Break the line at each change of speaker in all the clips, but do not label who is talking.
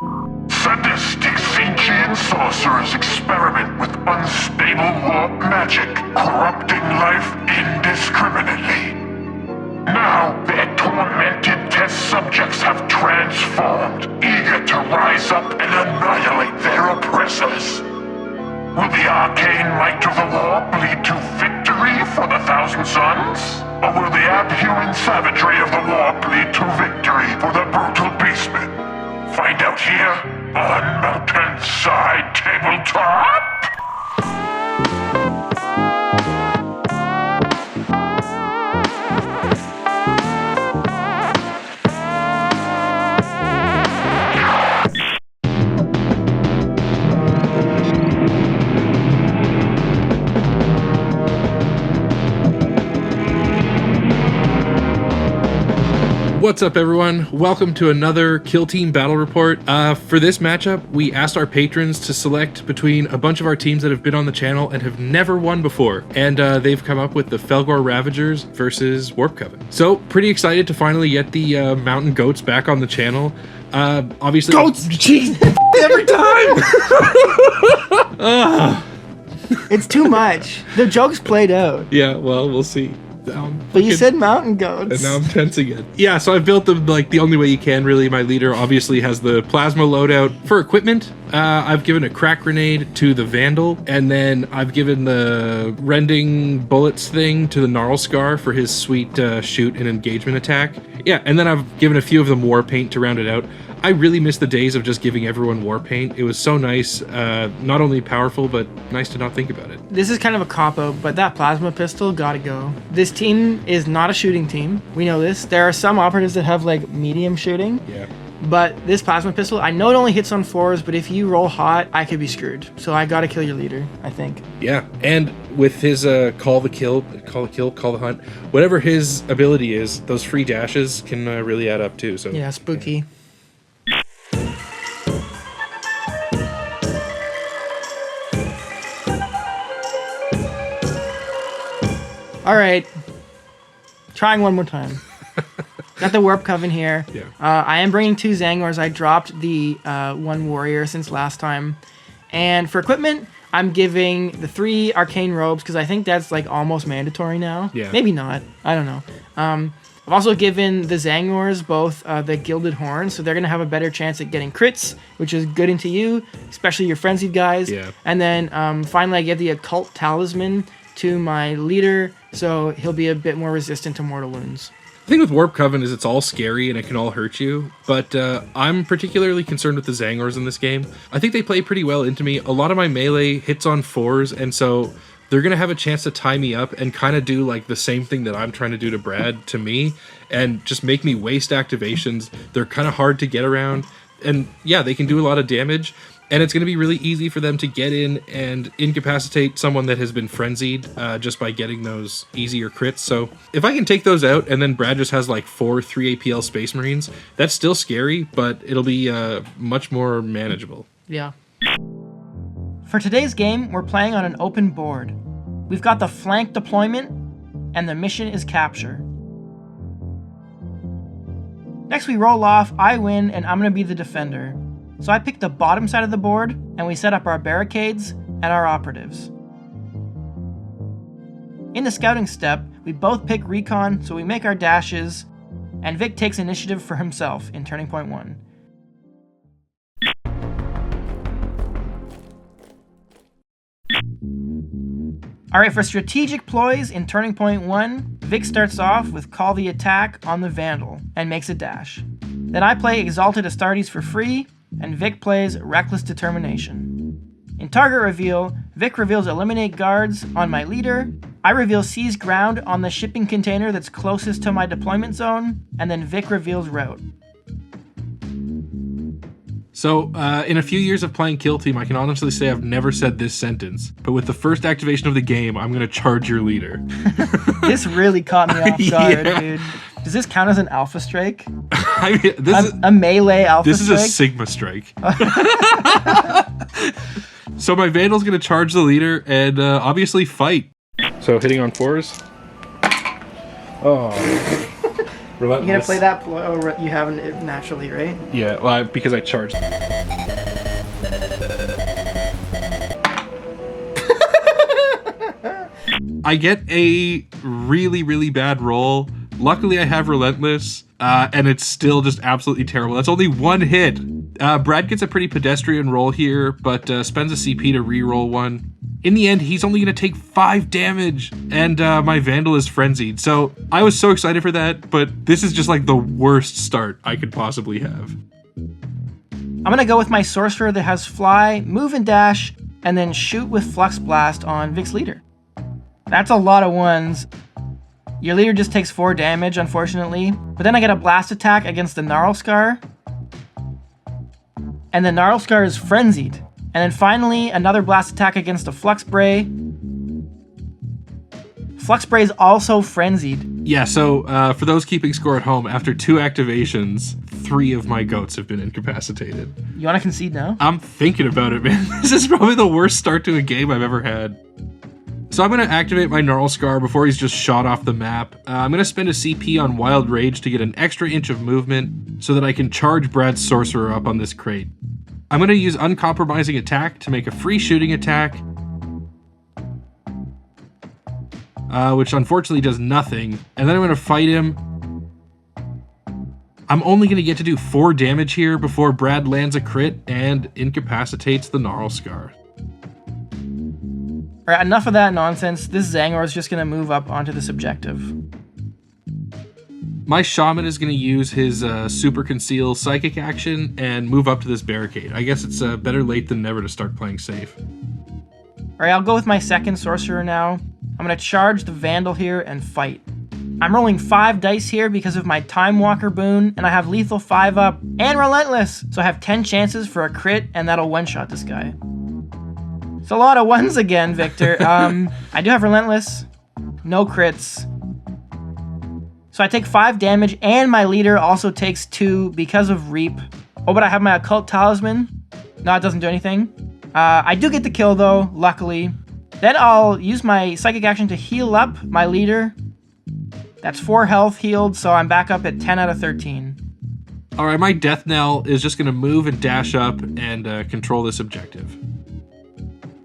Sadistic Zinchian sorcerers experiment with unstable warp magic, corrupting life indiscriminately. Now, their tormented test subjects have transformed, eager to rise up and annihilate their oppressors. Will the arcane might of the warp lead to victory for the Thousand Suns? Or will the abhuman savagery of the warp lead to victory for the brutal Beastmen? Find out here on Mountainside Tabletop!
What's up, everyone? Welcome to another Kill Team Battle Report. For this matchup, we asked our patrons to select between a bunch of our teams that have been on the channel and have never won before, and they've come up with the Fellgor Ravagers versus Warpcoven. So, pretty excited to finally get the mountain goats back on the channel. Obviously,
goats, jeez, every time. It's too much. The joke's played out.
Yeah, well, we'll see.
But you said mountain goats.
And now I'm tense again. Yeah, so I've built them like the only way you can, really. My leader obviously has the plasma loadout. For equipment, I've given a crack grenade to the Vandal, and then I've given the rending bullets thing to the Gnarl Scar for his sweet shoot and engagement attack. Yeah, and then I've given a few of them war paint to round it out. I really miss the days of just giving everyone war paint. It was so nice, not only powerful, but nice to not think about it.
This is kind of a cop-out, but that plasma pistol gotta go. This team is not a shooting team. We know this. There are some operatives that have like medium shooting.
Yeah.
But this plasma pistol, I know it only hits on 4s, but if you roll hot, I could be screwed. So I gotta kill your leader, I think.
Yeah, and with his call the hunt, whatever his ability is, those free dashes can really add up too. So
yeah, spooky.
Yeah.
All right, trying one more time. Got the Warpcoven here.
Yeah.
I am bringing 2 Zangors. I dropped the 1 warrior since last time. And for equipment, I'm giving the 3 arcane robes because I think that's like almost mandatory now.
Yeah.
Maybe not. I don't know. I've also given the Zangors both the gilded horns, so they're going to have a better chance at getting crits, which is good into you, especially your frenzied guys.
Yeah.
And then finally I give the occult talisman to my leader, so he'll be a bit more resistant to mortal wounds.
The thing with Warpcoven is it's all scary and it can all hurt you, but I'm particularly concerned with the Zangors in this game. I think they play pretty well into me. A lot of my melee hits on 4s, and so they're going to have a chance to tie me up and kind of do like the same thing that I'm trying to do to Brad to me, and just make me waste activations. They're kind of hard to get around, and yeah, they can do a lot of damage. And it's going to be really easy for them to get in and incapacitate someone that has been frenzied just by getting those easier crits. So if I can take those out and then Brad just has like 4 3 APL Space Marines, that's still scary, but it'll be much more manageable.
Yeah. For today's game, we're playing on an open board. We've got the flank deployment, and the mission is capture. Next we roll off, I win, and I'm going to be the defender. So I picked the bottom side of the board, and we set up our barricades and our operatives. In the scouting step, we both pick recon, so we make our dashes, and Vic takes initiative for himself in Turning Point 1. Alright, for strategic ploys in Turning Point 1, Vic starts off with Call the Attack on the Vandal, and makes a dash. Then I play Exalted Astartes for free, and Vic plays Reckless Determination. In target reveal, Vic reveals Eliminate Guards on my leader, I reveal Seize Ground on the shipping container that's closest to my deployment zone, and then Vic reveals Route.
So, in a few years of playing Kill Team, I can honestly say I've never said this sentence, but with the first activation of the game, I'm going to charge your leader.
This really caught me off guard,
Yeah.
dude. Does this count as an alpha strike?
I mean, this is
A melee alpha strike?
This is a Sigma strike. So my Vandal's going to charge the leader and obviously fight. So hitting on 4s. Oh. Relentless.
You gonna play that ploy? Oh, you haven't naturally, right?
Yeah, well, because I charged. I get a really, really bad roll. Luckily, I have Relentless, and it's still just absolutely terrible. That's only one hit. Brad gets a pretty pedestrian roll here, but spends a CP to re-roll one. In the end, he's only going to take 5 damage, and my Vandal is frenzied. So I was so excited for that, but this is just like the worst start I could possibly have.
I'm going to go with my Sorcerer that has Fly, Move and Dash, and then shoot with Flux Blast on Vic's leader. That's a lot of ones. Your leader just takes 4 damage, unfortunately. But then I get a blast attack against the Gnarlscar. And the Gnarlscar is frenzied. And then finally, another blast attack against a Flux Spray. Flux Spray is also frenzied.
Yeah, so for those keeping score at home, after 2 activations, 3 of my goats have been incapacitated.
You want to concede now?
I'm thinking about it, man. This is probably the worst start to a game I've ever had. So I'm going to activate my Gnarlscar before he's just shot off the map. I'm going to spend a CP on Wild Rage to get an extra inch of movement so that I can charge Brad's Sorcerer up on this crate. I'm going to use Uncompromising Attack to make a free shooting attack, which unfortunately does nothing. And then I'm going to fight him. I'm only going to get to do 4 damage here before Brad lands a crit and incapacitates the Gnarlscar.
Alright, enough of that nonsense. This Zangor is just going to move up onto this objective.
My Shaman is going to use his Super Conceal Psychic action and move up to this barricade. I guess it's better late than never to start playing safe.
Alright, I'll go with my second Sorcerer now. I'm going to charge the Vandal here and fight. I'm rolling 5 dice here because of my Time Walker boon, and I have Lethal 5 up and Relentless, so I have 10 chances for a crit, and that'll one-shot this guy. It's a lot of ones again, Victor. I do have Relentless. No crits. So I take 5 damage, and my leader also takes 2 because of Reap. Oh, but I have my Occult Talisman. No, it doesn't do anything. I do get the kill, though, luckily. Then I'll use my Psychic action to heal up my leader. That's 4 health healed, so I'm back up at 10 out of 13.
Alright, my Death Knell is just going to move and dash up and control this objective.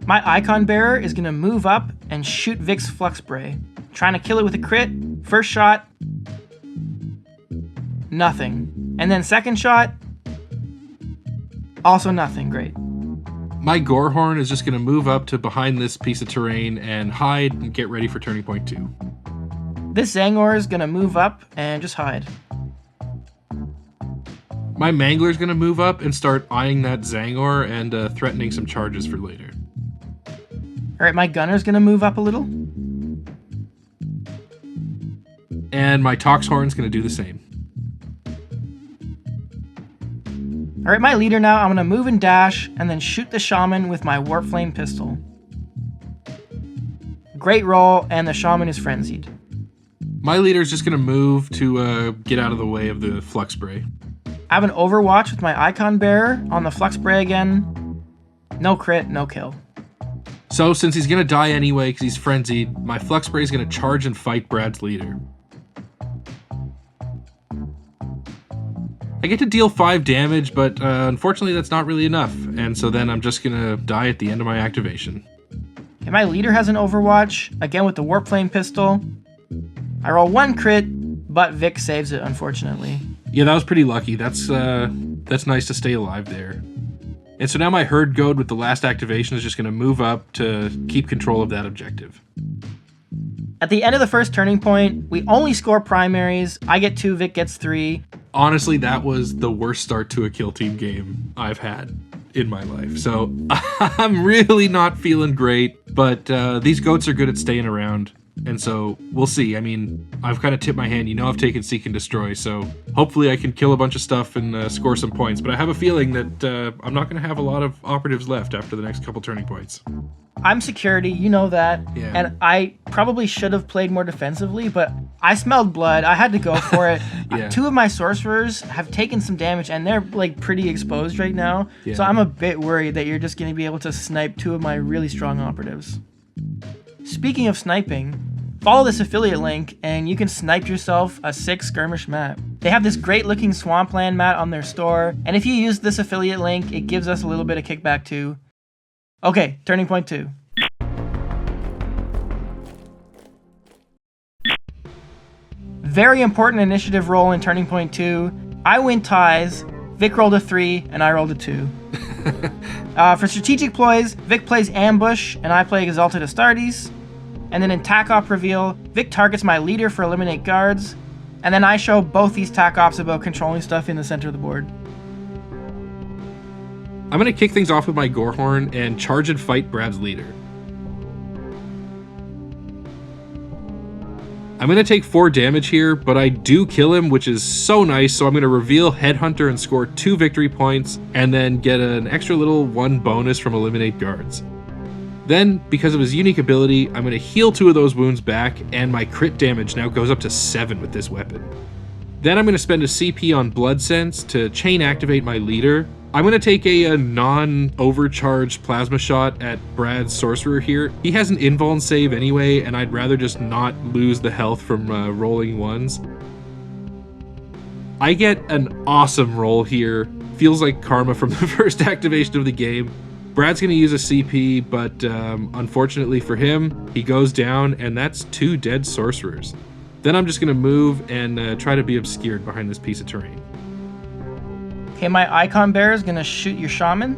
My Icon Bearer is going to move up and shoot Vic's Flux Spray. Trying to kill it with a crit. First shot. Nothing. And then second shot. Also nothing. Great.
My Gorehorn is just going to move up to behind this piece of terrain and hide and get ready for Turning Point 2.
This Zangor is going to move up and just hide.
My Mangler is going to move up and start eyeing that Zangor and threatening some charges for later.
Alright, my Gunner's going to move up a little.
And my Toxhorn's going to do the same.
Alright, my leader now, I'm going to move and dash, and then shoot the Shaman with my Warp Flame pistol. Great roll, and the Shaman is frenzied.
My leader's just going to move to get out of the way of the Flux Spray.
I have an Overwatch with my Icon Bearer on the Flux Spray again. No crit, no kill.
So, since he's going to die anyway because he's frenzied, my Flux Spray is going to charge and fight Brad's leader. I get to deal 5 damage, but unfortunately that's not really enough, and so then I'm just going to die at the end of my activation.
Okay, my leader has an Overwatch, again with the Warp Flame pistol. I roll 1 crit, but Vic saves it, unfortunately.
Yeah, that was pretty lucky. That's nice to stay alive there. And so now my Herd Goat with the last activation is just going to move up to keep control of that objective.
At the end of the first turning point, we only score primaries. I get 2, Vic gets 3.
Honestly, that was the worst start to a kill team game I've had in my life. So I'm really not feeling great, but these goats are good at staying around. And so we'll see. I mean, I've kind of tipped my hand. You know, I've taken Seek and Destroy, so hopefully I can kill a bunch of stuff and score some points. But I have a feeling that I'm not going to have a lot of operatives left after the next couple turning points.
I'm security, you know that.
Yeah.
And I probably should have played more defensively, but I smelled blood. I had to go for it.
Yeah.
2 of my sorcerers have taken some damage, and they're like pretty exposed right now.
Yeah.
So I'm a bit worried that you're just going to be able to snipe 2 of my really strong operatives. Speaking of sniping, follow this affiliate link and you can snipe yourself a 6 skirmish map. They have this great looking Swampland mat on their store, and if you use this affiliate link, it gives us a little bit of kickback too. Okay, turning point 2. Very important initiative roll in turning point 2. I win ties, Vic rolled a 3, and I rolled a 2. For strategic ploys, Vic plays ambush, and I play Exalted Astartes. And then in tac op reveal, Vic targets my leader for eliminate guards, and then I show both these tac ops about controlling stuff in the center of the board.
I'm going to kick things off with my Gorehorn and charge and fight Brad's leader. I'm going to take 4 damage here, but I do kill him, which is so nice, so I'm going to reveal Headhunter and score 2 victory points, and then get an extra little 1 bonus from eliminate guards. Then, because of his unique ability, I'm going to heal 2 of those wounds back, and my crit damage now goes up to 7 with this weapon. Then I'm going to spend a CP on Blood Sense to chain activate my leader. I'm going to take a non-overcharged plasma shot at Brad's sorcerer here. He has an invuln save anyway, and I'd rather just not lose the health from rolling ones. I get an awesome roll here. Feels like karma from the first activation of the game. Brad's going to use a CP, but unfortunately for him, he goes down, and that's 2 dead sorcerers. Then I'm just going to move and try to be obscured behind this piece of terrain.
Okay, my Icon Bearer is going to shoot your Shaman,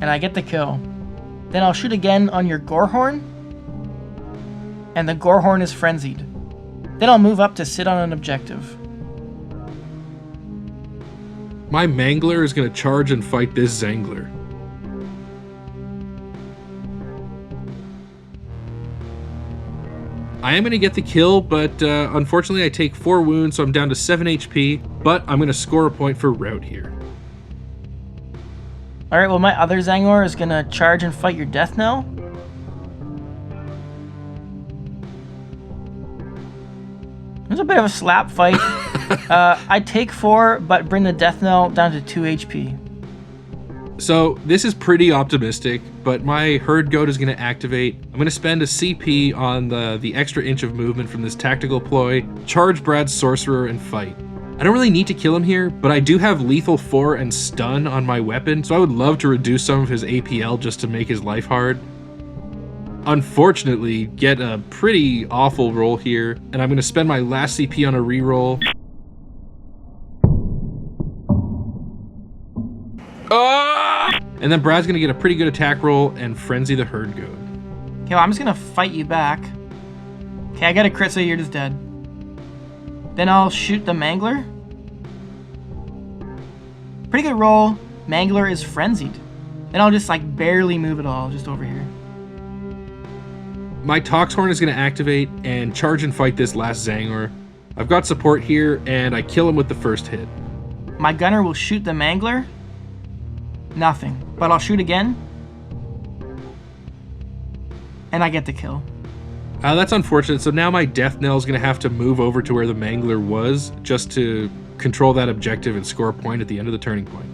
and I get the kill. Then I'll shoot again on your Gorehorn, and the Gorehorn is frenzied. Then I'll move up to sit on an objective.
My Mangler is going to charge and fight this Zangler. I am going to get the kill, but unfortunately I take 4 wounds, so I'm down to 7 HP, but I'm going to score a point for rout here.
Alright, well my other Zangor is going to charge and fight your Death Knell. There's a bit of a slap fight. I take 4, but bring the Death Knell down to 2 HP.
So this is pretty optimistic, but my Herd Goat is going to activate. I'm going to spend a CP on the extra inch of movement from this tactical ploy, charge Brad's sorcerer, and fight. I don't really need to kill him here, but I do have lethal 4 and stun on my weapon, so I would love to reduce some of his APL just to make his life hard. Unfortunately, get a pretty awful roll here, and I'm going to spend my last CP on a reroll. And then Brad's going to get a pretty good attack roll and frenzy the Herd Goat.
Okay, well I'm just going to fight you back. Okay, I got a crit, so you're just dead. Then I'll shoot the Mangler. Pretty good roll. Mangler is frenzied. Then I'll just like barely move it all, just over here.
My Toxhorn is going to activate and charge and fight this last Zangor. I've got support here, and I kill him with the first hit.
My Gunner will shoot the Mangler. Nothing, but I'll shoot again. And I get the kill.
That's unfortunate. So now my Death Knell is going to have to move over to where the Mangler was just to control that objective and score a point at the end of the turning point.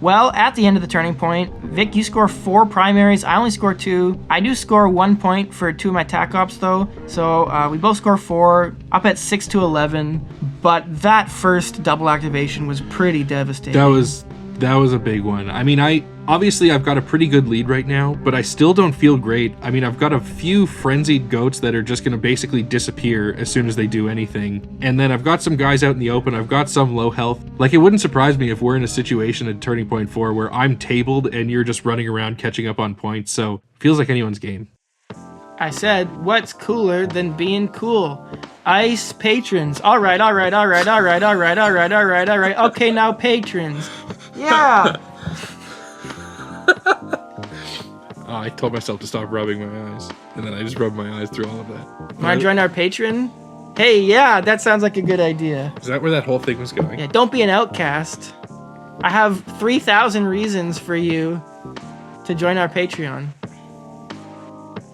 Well, at the end of the turning point, Vic, you score 4 primaries. I only score 2. I do score 1 point for 2 of my tac ops, though. So we both score 4, up at 6 to 11. But that first double activation was pretty devastating.
That was a big one. I mean, obviously I've got a pretty good lead right now, but I still don't feel great. I mean, I've got a few frenzied goats that are just going to basically disappear as soon as they do anything. And then I've got some guys out in the open. I've got some low health. Like, it wouldn't surprise me if we're in a situation at Turning Point 4 where I'm tabled and you're just running around catching up on points. So, feels like anyone's game.
I said, what's cooler than being cool? Ice patrons. All right. Okay, now patrons. Yeah.
I told myself to stop rubbing my eyes, and then I just rubbed my eyes through all of that.
Want to join our Patreon? Hey, yeah, that sounds like a good idea.
Is that where that whole thing was going?
Yeah, don't be an outcast. I have 3,000 reasons for you to join our Patreon.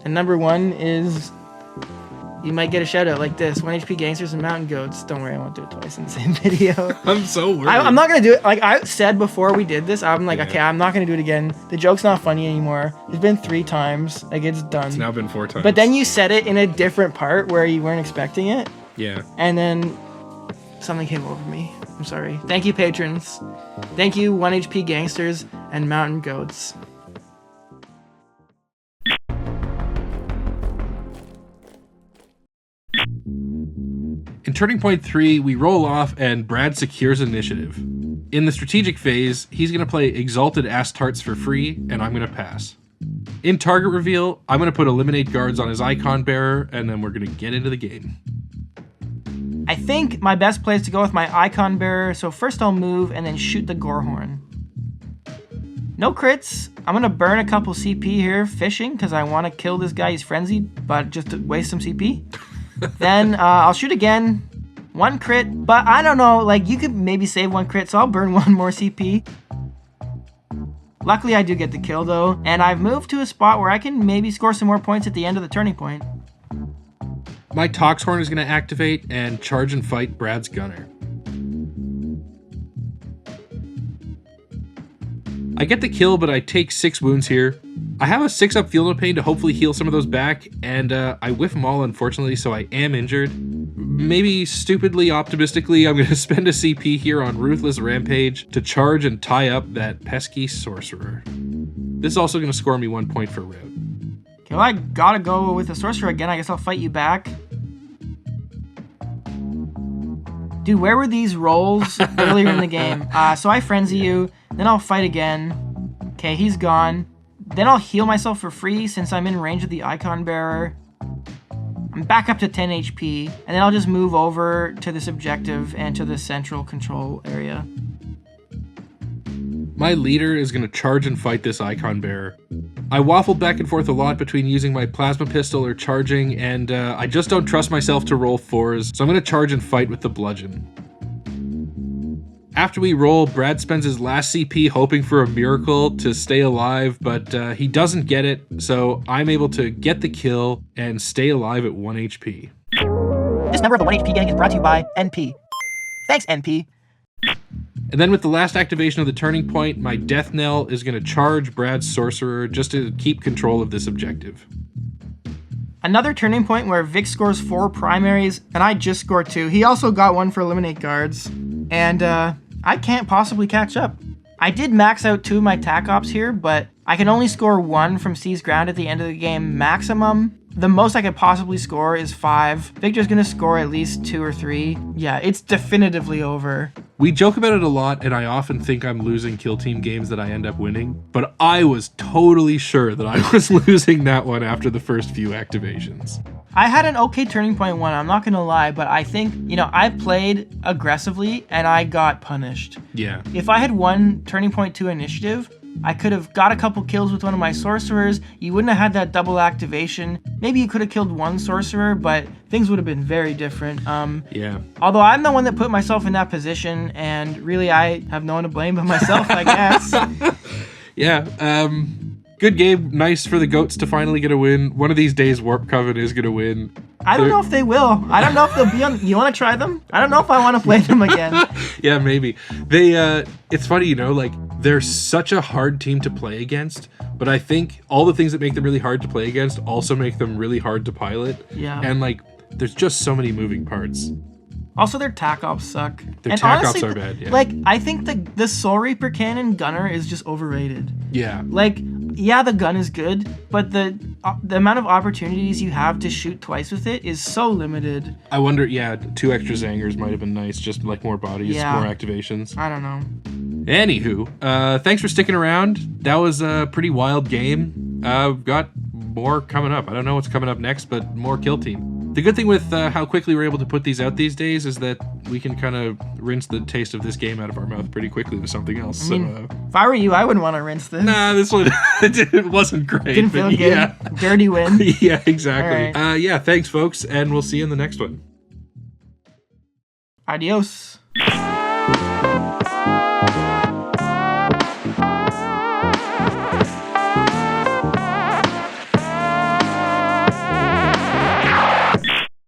And number 1 is you might get a shout out like this. 1 HP gangsters and mountain goats. Don't worry, I won't do it twice in the same video.
I'm so worried.
I'm not going to do it. Like I said before we did this, I'm like, okay, I'm not going to do it again. The joke's not funny anymore. It's been 3 times. Like it's done.
It's now been 4 times.
But then you said it in a different part where you weren't expecting it.
Yeah.
And then something came over me. I'm sorry. Thank you, patrons. Thank you, 1 HP gangsters and mountain goats.
In Turning Point 3, we roll off and Brad secures initiative. In the strategic phase, he's going to play Exalted Astartes for free, and I'm going to pass. In target reveal, I'm going to put Eliminate Guards on his Icon Bearer, and then we're going to get into the game.
I think my best play is to go with my Icon Bearer, so first I'll move and then shoot the Gorehorn. No crits. I'm going to burn a couple CP here fishing, because I want to kill this guy. He's frenzied, but just to waste some CP. Then I'll shoot again. 1 crit, but I don't know, like you could maybe save 1 crit, so I'll burn 1 more CP. Luckily I do get the kill though, and I've moved to a spot where I can maybe score some more points at the end of the turning point.
My Toxhorn is going to activate and charge and fight Brad's Gunner. I get the kill, but I take 6 wounds here. I have a 6-up Field of Pain to hopefully heal some of those back, and I whiff them all, unfortunately, so I am injured. Maybe stupidly, optimistically, I'm going to spend a CP here on Ruthless Rampage to charge and tie up that pesky Sorcerer. This is also going to score me 1 point for route.
Okay, well I gotta go with the Sorcerer again. I guess I'll fight you back. Dude, where were these rolls earlier in the game? So I frenzy you, then I'll fight again. Okay, he's gone. Then I'll heal myself for free since I'm in range of the Icon Bearer. I'm back up to 10 HP, and then I'll just move over to this objective and to the central control area.
My leader is going to charge and fight this Icon Bearer. I waffled back and forth a lot between using my plasma pistol or charging, and I just don't trust myself to roll 4s, so I'm going to charge and fight with the bludgeon. After we roll, Brad spends his last CP hoping for a miracle to stay alive, but he doesn't get it, so I'm able to get the kill and stay alive at 1 HP.
This member of the 1 HP gang is brought to you by NP. Thanks, NP.
And then with the last activation of the turning point, my Death Knell is going to charge Brad's Sorcerer just to keep control of this objective.
Another turning point where Vic scores 4 primaries, and I just scored 2. He also got 1 for Eliminate Guards, and I can't possibly catch up. I did max out 2 of my TAC ops here, but I can only score 1 from Seize Ground at the end of the game maximum. The most I could possibly score is 5. Victor's gonna score at least 2 or 3. Yeah, it's definitively over.
We joke about it a lot, and I often think I'm losing kill team games that I end up winning, but I was totally sure that I was losing that one after the first few activations.
I had an okay turning point 1, I'm not gonna lie, but I think, I played aggressively and I got punished.
Yeah.
If I had won turning point 2 initiative, I could have got a couple kills with one of my sorcerers. You wouldn't have had that double activation. Maybe you could have killed 1 sorcerer, but things would have been very different.
Yeah.
Although I'm the one that put myself in that position, and really I have no one to blame but myself, I guess.
Yeah. Good game. Nice for the goats to finally get a win. One of these days, Warpcoven is going to win.
I don't know if they will. I don't know if they'll be on. You want to try them? I don't know if I want to play them again.
Yeah, maybe. It's funny, they're such a hard team to play against, but I think all the things that make them really hard to play against also make them really hard to pilot.
Yeah.
And there's just so many moving parts.
Also, their TAC ops suck.
Their TAC ops are bad, yeah.
I think the Soul Reaper Cannon Gunner is just overrated.
Yeah.
Yeah, the gun is good, but the amount of opportunities you have to shoot twice with it is so limited.
I wonder, 2 extra Zangers might have been nice, just more bodies,
Yeah.
more activations.
I don't know.
Anywho, thanks for sticking around. That was a pretty wild game. We've got more coming up. I don't know what's coming up next, but more Kill Team. The good thing with how quickly we're able to put these out these days is that we can kind of rinse the taste of this game out of our mouth pretty quickly with something else.
If I were you, I wouldn't want to rinse this.
Nah, this one it wasn't great.
Didn't feel good.
Yeah.
Dirty win.
Yeah, exactly.
All
right. Thanks, folks, and we'll see you in the next one.
Adios.